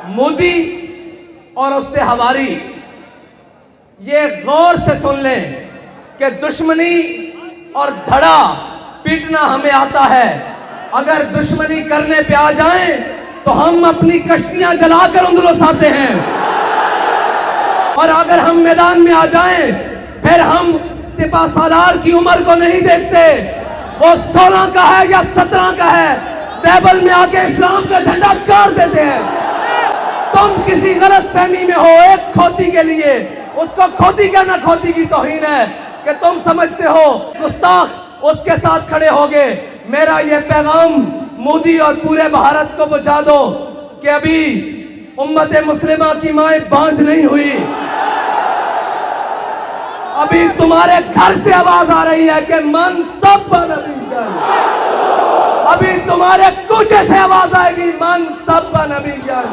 मोदी और उसके हवारी ये गौर से सुन लें कि दुश्मनी और धड़ा पीटना हमें आता है। अगर दुश्मनी करने पे आ जाएं तो हम अपनी कश्तियां जलाकर उंदुलस आते हैं, और अगर हम मैदान में आ जाएं फिर हम सिपा सालार की उम्र को नहीं देखते, वो 16 का है या 17 का है, टेबल में आके इस्लाम का झंडा गाड़ देते हैं। तुम किसी गलत फहमी में हो एक खोती के लिए, उसको खोती क्या ना खोती की तौहीन है कि तुम समझते हो गुस्ताख उसके साथ खड़े होगे। मेरा ये पैगाम मोदी और पूरे भारत को पहुंचा दो कि अभी उम्मत मुस्लिमा की माएं बांझ नहीं हुई। अभी तुम्हारे घर से आवाज आ रही है कि मन सब नबी जान। अभी तुम्हारे कूचे से आवाज आएगी मन सब नबी जान।